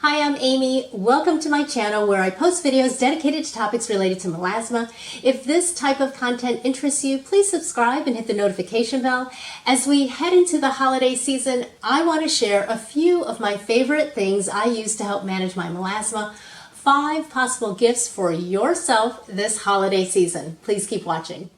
Hi, I'm Amy. Welcome to my channel where I post videos dedicated to topics related to melasma. If this type of content interests you, please subscribe and hit the notification bell. As we head into the holiday season, I want to share a few of my favorite things I use to help manage my melasma. 5 possible gifts for yourself this holiday season. Please keep watching.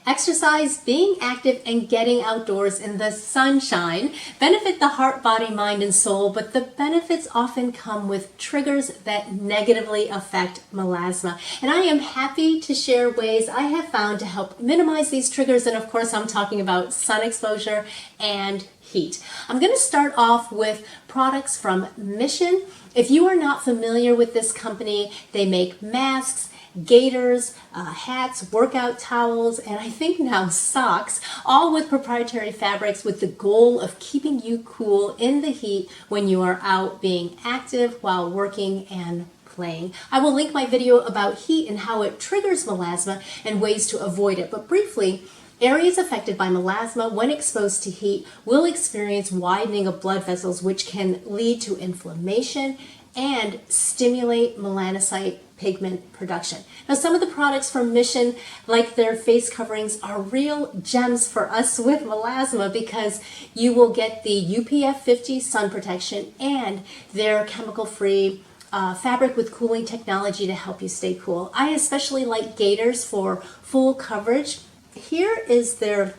Exercise, being active, and getting outdoors in the sunshine benefit the heart, body, mind, and soul, but the benefits often come with triggers that negatively affect melasma. And I am happy to share ways I have found to help minimize these triggers, and of course I'm talking about sun exposure and heat. I'm going to start off with products from Mission. If you are not familiar with this company, they make masks, gaiters, hats, workout towels, and I think now socks, all with proprietary fabrics with the goal of keeping you cool in the heat when you are out being active while working and playing. I will link my video about heat and how it triggers melasma and ways to avoid it, but briefly, areas affected by melasma when exposed to heat will experience widening of blood vessels, which can lead to inflammation and stimulate melanocyte pigment production. Now, some of the products from Mission, like their face coverings, are real gems for us with melasma because you will get the UPF 50 sun protection and their chemical-free fabric with cooling technology to help you stay cool. I especially like gaiters for full coverage. Here is their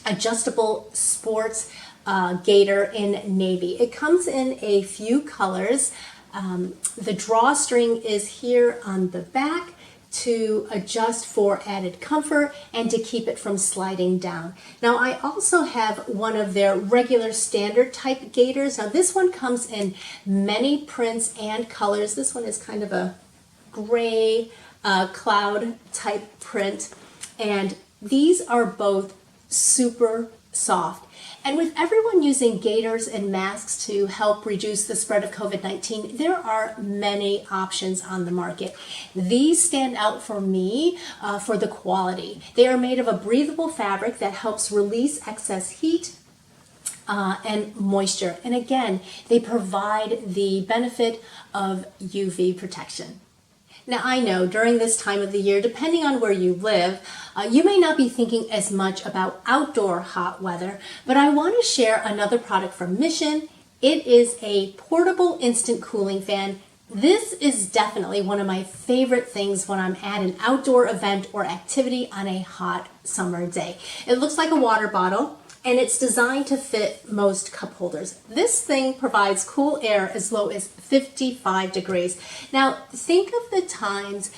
adjustable sports gaiter in navy. It comes in a few colors. The drawstring is here on the back to adjust for added comfort and to keep it from sliding down. Now, I also have one of their regular standard type gaiters. Now, this one comes in many prints and colors. This one is kind of a gray cloud type print, and these are both super soft. And with everyone using gaiters and masks to help reduce the spread of COVID-19, there are many options on the market. These stand out for me for the quality. They are made of a breathable fabric that helps release excess heat and moisture. And again, they provide the benefit of UV protection. Now, I know during this time of the year, depending on where you live, you may not be thinking as much about outdoor hot weather, but I want to share another product from Mission. It is a portable instant cooling fan. This is definitely one of my favorite things when I'm at an outdoor event or activity on a hot summer day. It looks like a water bottle, and it's designed to fit most cup holders. This thing provides cool air as low as 55 degrees. Now, think of the times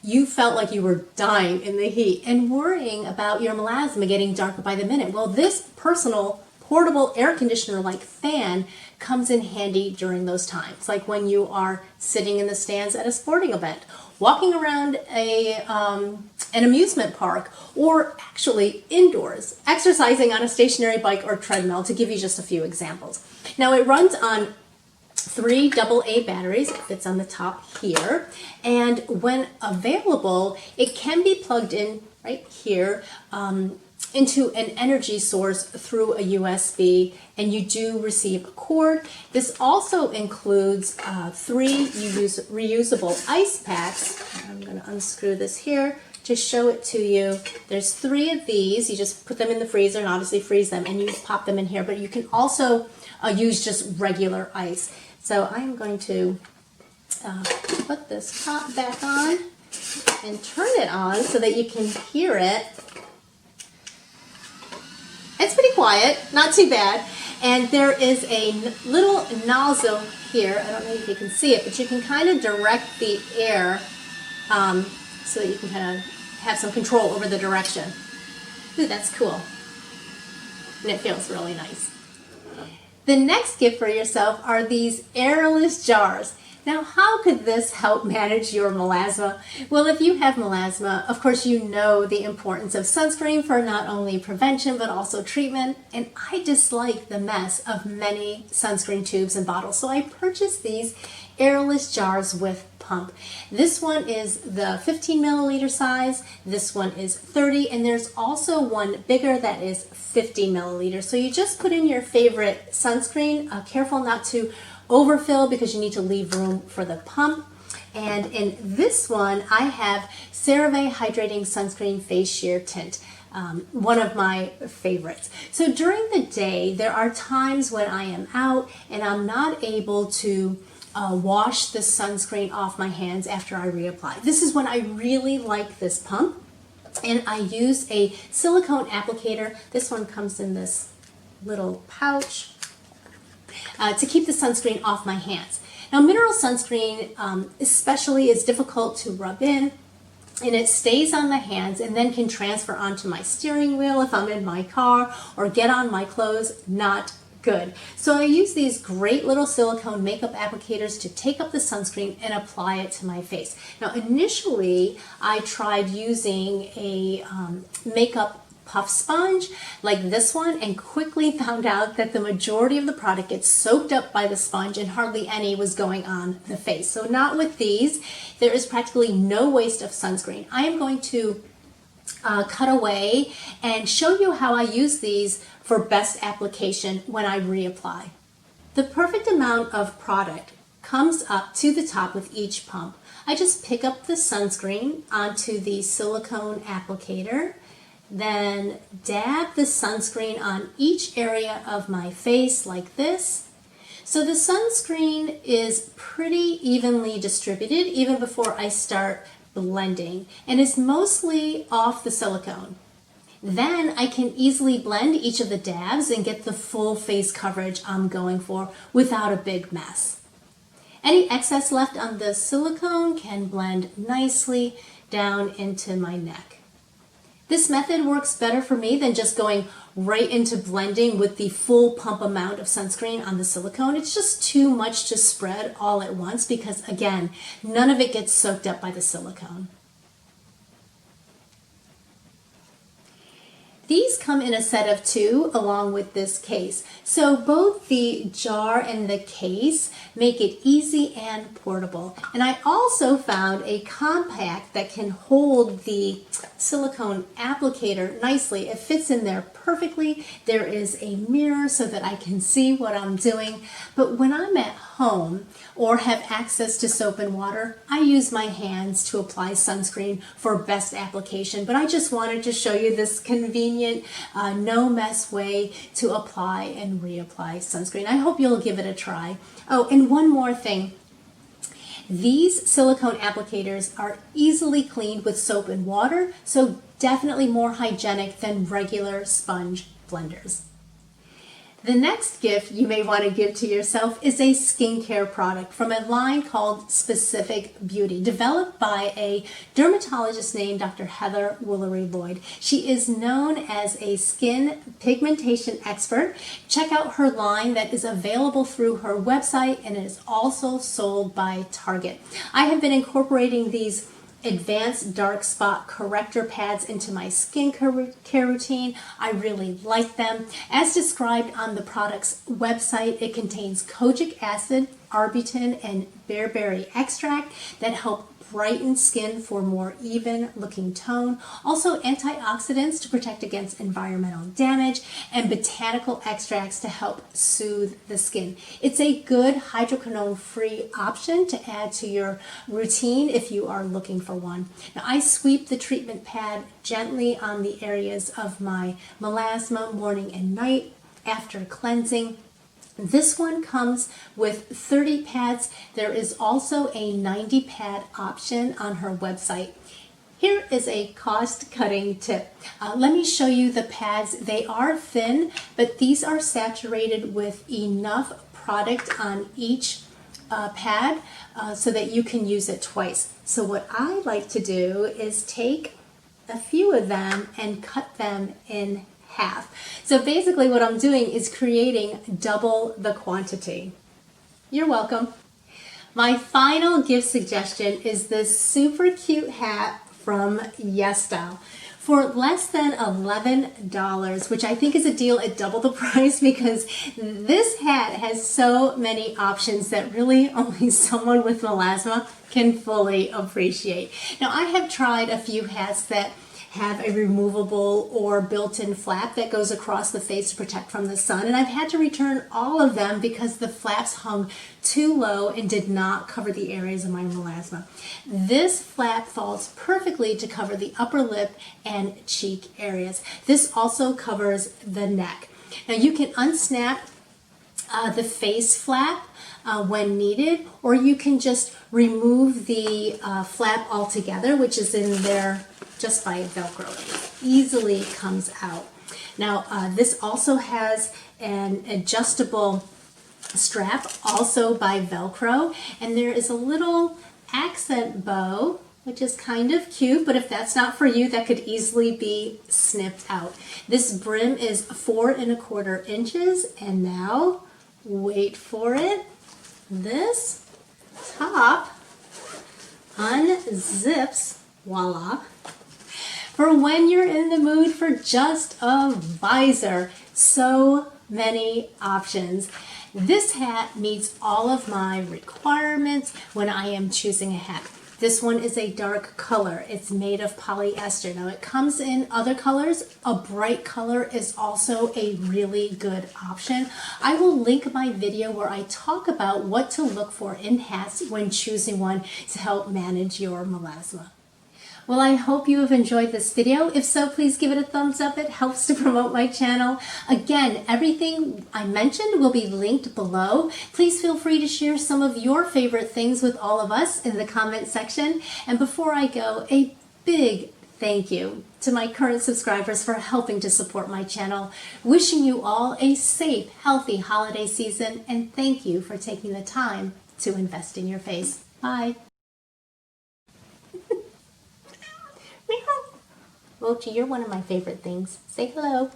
you felt like you were dying in the heat and worrying about your melasma getting darker by the minute. Well, this personal portable air conditioner like fan comes in handy during those times, like when you are sitting in the stands at a sporting event, walking around an amusement park, or actually indoors, exercising on a stationary bike or treadmill, to give you just a few examples. Now, it runs on 3 AA batteries. It fits on the top here, and when available, it can be plugged in right here into an energy source through a USB, and you do receive a cord. This also includes 3 reusable ice packs. I'm going to unscrew this here to show it to you. There's 3 of these. You just put them in the freezer and obviously freeze them, and you pop them in here, but you can also use just regular ice. So I'm going to put this top back on and turn it on so that you can hear it. It's pretty quiet, not too bad. And there is a little nozzle here. I don't know if you can see it, but you can kind of direct the air so that you can kind of have some control over the direction. Ooh, that's cool. And it feels really nice. The next gift for yourself are these airless jars. Now, how could this help manage your melasma? Well, if you have melasma, of course you know the importance of sunscreen for not only prevention but also treatment, and I dislike the mess of many sunscreen tubes and bottles, so I purchased these airless jars with pump. This one is the 15 milliliter size, this one is 30, and there's also one bigger that is 50 milliliters. So you just put in your favorite sunscreen, careful not to overfill because you need to leave room for the pump. And in this one, I have CeraVe Hydrating Sunscreen Face Sheer Tint. One of my favorites. So during the day, there are times when I am out and I'm not able to wash the sunscreen off my hands after I reapply. This is when I really like this pump, and I use a silicone applicator. This one comes in this little pouch to keep the sunscreen off my hands. Now, mineral sunscreen especially is difficult to rub in, and it stays on the hands and then can transfer onto my steering wheel if I'm in my car or get on my clothes. Not good. So I use these great little silicone makeup applicators to take up the sunscreen and apply it to my face. Now, initially I tried using a makeup puff sponge like this one and quickly found out that the majority of the product gets soaked up by the sponge and hardly any was going on the face. So not with these. There is practically no waste of sunscreen. I am going to cut away and show you how I use these for best application when I reapply. The perfect amount of product comes up to the top with each pump. I just pick up the sunscreen onto the silicone applicator, then dab the sunscreen on each area of my face like this. So the sunscreen is pretty evenly distributed even before I start blending, and is mostly off the silicone. Then I can easily blend each of the dabs and get the full face coverage I'm going for without a big mess. Any excess left on the silicone can blend nicely down into my neck. This method works better for me than just going right into blending with the full pump amount of sunscreen on the silicone. It's just too much to spread all at once because, again, none of it gets soaked up by the silicone. These come in a set of 2 along with this case. So both the jar and the case make it easy and portable. And I also found a compact that can hold the silicone applicator nicely. It fits in there perfectly. There is a mirror so that I can see what I'm doing. But when I'm at home or have access to soap and water, I use my hands to apply sunscreen for best application. But I just wanted to show you this convenient, no mess way to apply and reapply sunscreen. I hope you'll give it a try. Oh, and one more thing. These silicone applicators are easily cleaned with soap and water, so definitely more hygienic than regular sponge blenders. The next gift you may want to give to yourself is a skincare product from a line called Specific Beauty, developed by a dermatologist named Dr. Heather Woolery-Lloyd. She is known as a skin pigmentation expert. Check out her line that is available through her website, and it is also sold by Target. I have been incorporating these advanced dark spot corrector pads into my skincare routine. I really like them. As described on the product's website, it contains kojic acid, arbutin, and bearberry extract that help brighten skin for more even looking tone. Also antioxidants to protect against environmental damage, and botanical extracts to help soothe the skin. It's a good hydroquinone free option to add to your routine if you are looking for one. Now I sweep the treatment pad gently on the areas of my melasma morning and night after cleansing. This one comes with 30 pads. There is also a 90 pad option on her website. Here is a cost-cutting tip. Let me show you the pads. They are thin, but these are saturated with enough product on each pad so that you can use it twice. So what I like to do is take a few of them and cut them in half. So basically what I'm doing is creating double the quantity. You're welcome. My final gift suggestion is this super cute hat from YesStyle. for less than $11, which I think is a deal at double the price, because this hat has so many options that really only someone with melasma can fully appreciate. Now, I have tried a few hats that have a removable or built-in flap that goes across the face to protect from the sun, and I've had to return all of them because the flaps hung too low and did not cover the areas of my melasma. This flap falls perfectly to cover the upper lip and cheek areas. This also covers the neck. Now, you can unsnap the face flap when needed, or you can just remove the flap altogether, which is in there just by Velcro. It easily comes out. Now, this also has an adjustable strap, also by Velcro, and there is a little accent bow, which is kind of cute, but if that's not for you, that could easily be snipped out. This brim is 4 1/4 inches, and now, wait for it, this top unzips, voila, for when you're in the mood for just a visor. So many options. This hat meets all of my requirements when I am choosing a hat. This one is a dark color. It's made of polyester. Now, it comes in other colors. A bright color is also a really good option. I will link my video where I talk about what to look for in hats when choosing one to help manage your melasma. Well, I hope you have enjoyed this video. If so, please give it a thumbs up. It helps to promote my channel. Again, everything I mentioned will be linked below. Please feel free to share some of your favorite things with all of us in the comment section. And before I go, a big thank you to my current subscribers for helping to support my channel. Wishing you all a safe, healthy holiday season, and thank you for taking the time to invest in your face. Bye. Mochi, you're one of my favorite things. Say hello.